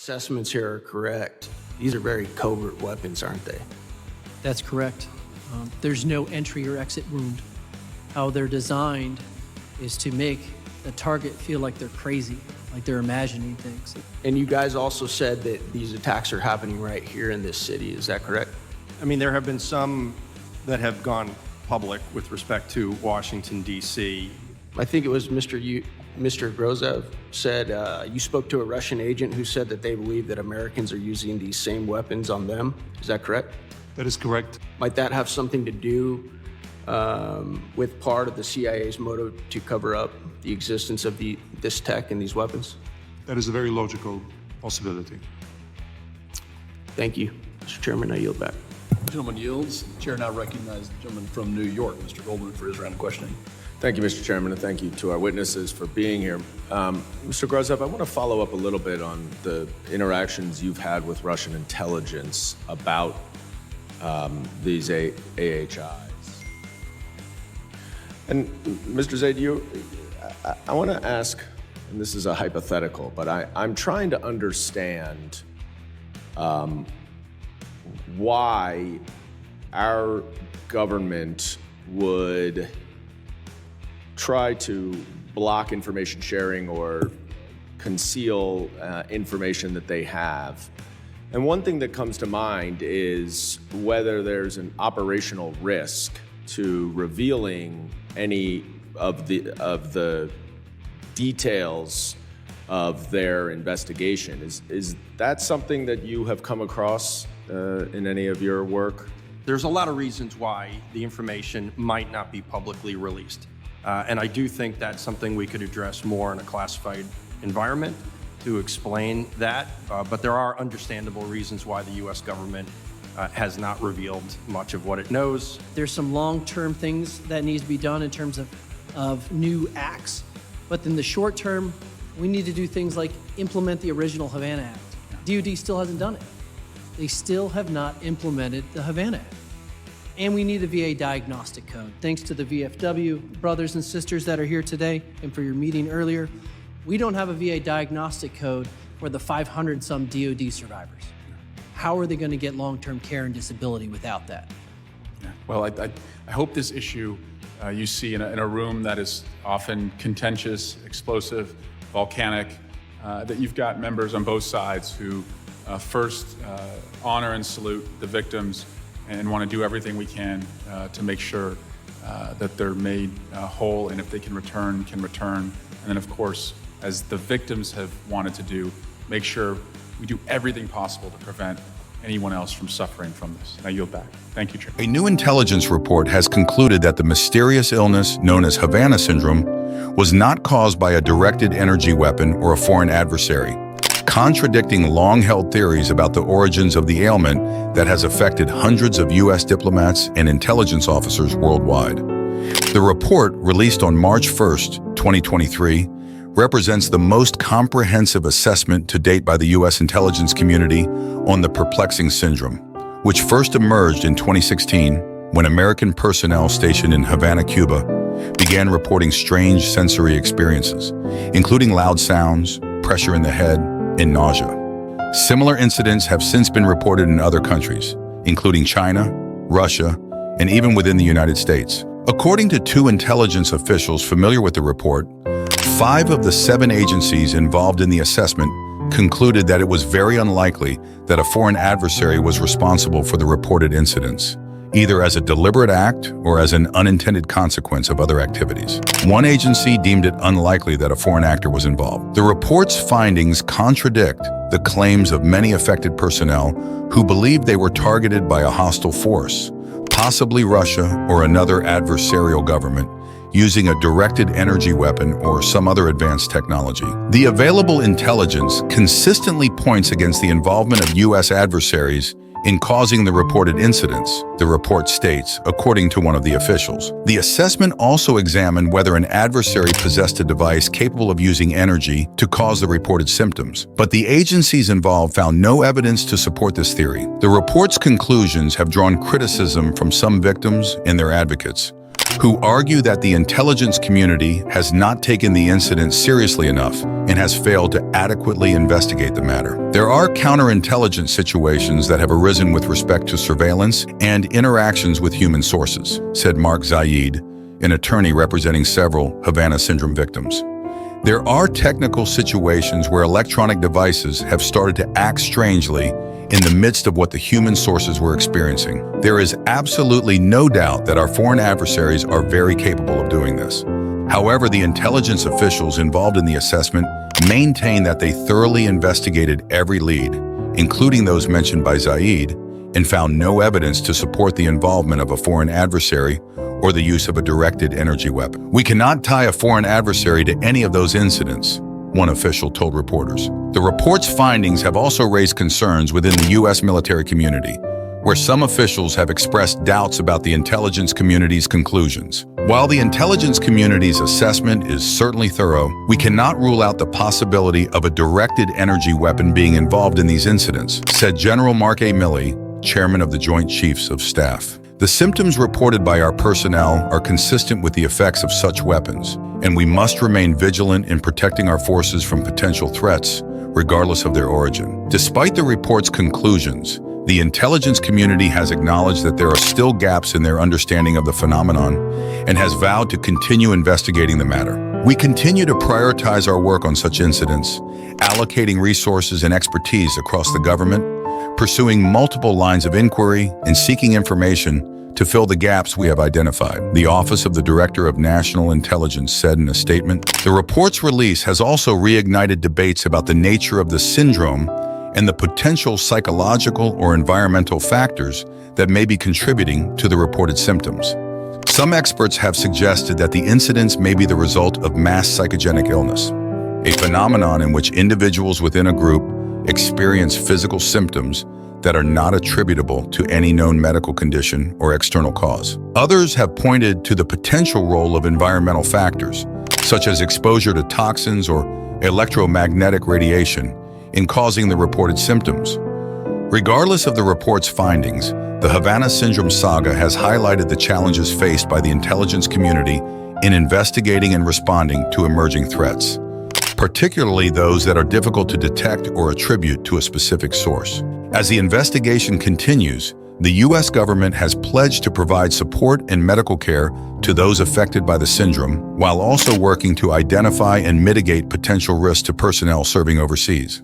assessments here are correct, these are very covert weapons, aren't they? That's correct. There's no entry or exit wound. How they're designed is to make the target feel like they're crazy, like they're imagining things. And you guys also said that these attacks are happening right here in this city, is that correct? I mean, there have been some that have gone public with respect to Washington, D.C. I think it was Mr. Grozev said you spoke to a Russian agent who said that they believe that Americans are using these same weapons on them. Is that correct? That is correct. Might that have something to do with part of the CIA's motive to cover up the existence of this tech and these weapons? That is a very logical possibility. Thank you. Mr. Chairman, I yield back. The gentleman yields. The chair now recognizes the gentleman from New York, Mr. Goldman, for his round of questioning. Thank you, Mr. Chairman, and thank you to our witnesses for being here. Mr. Grozev, I want to follow up a little bit on the interactions you've had with Russian intelligence about these AHIs. And Mr. Zaid, I want to ask, and this is a hypothetical, but I'm trying to understand why our government would try to block information sharing or conceal information that they have. And one thing that comes to mind is whether there's an operational risk to revealing any of the details of their investigation. Is that something that you have come across in any of your work? There's a lot of reasons why the information might not be publicly released. And I do think that's something we could address more in a classified environment to explain that. But there are understandable reasons why the U.S. government has not revealed much of what it knows. There's some long-term things that needs to be done in terms of new acts. But in the short term, we need to do things like implement the original Havana Act. DoD still hasn't done it. They still have not implemented the Havana Act. And we need a VA diagnostic code. Thanks to the VFW brothers and sisters that are here today and for your meeting earlier, we don't have a VA diagnostic code for the 500-some DoD survivors. How are they going to get long-term care and disability without that? Yeah. Well, I hope this issue you see in a room that is often contentious, explosive, volcanic, that you've got members on both sides who first honor and salute the victims and want to do everything we can to make sure that they're made whole, and if they can return. And then, of course, as the victims have wanted to do, make sure we do everything possible to prevent anyone else from suffering from this. And I yield back. Thank you, Chair. A new intelligence report has concluded that the mysterious illness known as Havana Syndrome was not caused by a directed energy weapon or a foreign adversary, contradicting long-held theories about the origins of the ailment that has affected hundreds of U.S. diplomats and intelligence officers worldwide. The report, released on March 1st, 2023, represents the most comprehensive assessment to date by the U.S. intelligence community on the perplexing syndrome, which first emerged in 2016 when American personnel stationed in Havana, Cuba, began reporting strange sensory experiences, including loud sounds, pressure in the head, and nausea. Similar incidents have since been reported in other countries, including China, Russia, and even within the United States. According to two intelligence officials familiar with the report, 5 of the 7 agencies involved in the assessment concluded that it was very unlikely that a foreign adversary was responsible for the reported incidents, either as a deliberate act or as an unintended consequence of other activities. One agency deemed it unlikely that a foreign actor was involved. The report's findings contradict the claims of many affected personnel who believed they were targeted by a hostile force, possibly Russia or another adversarial government, using a directed energy weapon or some other advanced technology. The available intelligence consistently points against the involvement of U.S. adversaries in causing the reported incidents, the report states, according to one of the officials. The assessment also examined whether an adversary possessed a device capable of using energy to cause the reported symptoms, but the agencies involved found no evidence to support this theory. The report's conclusions have drawn criticism from some victims and their advocates, who argue that the intelligence community has not taken the incident seriously enough and has failed to adequately investigate the matter. There are counterintelligence situations that have arisen with respect to surveillance and interactions with human sources, said Mark Zaid, an attorney representing several Havana Syndrome victims. There are technical situations where electronic devices have started to act strangely in the midst of what the human sources were experiencing. There is absolutely no doubt that our foreign adversaries are very capable of doing this. However, the intelligence officials involved in the assessment maintain that they thoroughly investigated every lead, including those mentioned by Zaid, and found no evidence to support the involvement of a foreign adversary or the use of a directed energy weapon. We cannot tie a foreign adversary to any of those incidents, one official told reporters. The report's findings have also raised concerns within the U.S. military community, where some officials have expressed doubts about the intelligence community's conclusions. While the intelligence community's assessment is certainly thorough, we cannot rule out the possibility of a directed energy weapon being involved in these incidents, said General Mark A. Milley, chairman of the Joint Chiefs of Staff. The symptoms reported by our personnel are consistent with the effects of such weapons, and we must remain vigilant in protecting our forces from potential threats, regardless of their origin. Despite the report's conclusions, the intelligence community has acknowledged that there are still gaps in their understanding of the phenomenon and has vowed to continue investigating the matter. We continue to prioritize our work on such incidents, allocating resources and expertise across the government, pursuing multiple lines of inquiry, and seeking information to fill the gaps we have identified, the Office of the Director of National Intelligence said in a statement. The report's release has also reignited debates about the nature of the syndrome and the potential psychological or environmental factors that may be contributing to the reported symptoms. Some experts have suggested that the incidents may be the result of mass psychogenic illness, a phenomenon in which individuals within a group experience physical symptoms that are not attributable to any known medical condition or external cause. Others have pointed to the potential role of environmental factors, such as exposure to toxins or electromagnetic radiation, in causing the reported symptoms. Regardless of the report's findings, the Havana Syndrome saga has highlighted the challenges faced by the intelligence community in investigating and responding to emerging threats, particularly those that are difficult to detect or attribute to a specific source. As the investigation continues, the U.S. government has pledged to provide support and medical care to those affected by the syndrome, while also working to identify and mitigate potential risks to personnel serving overseas.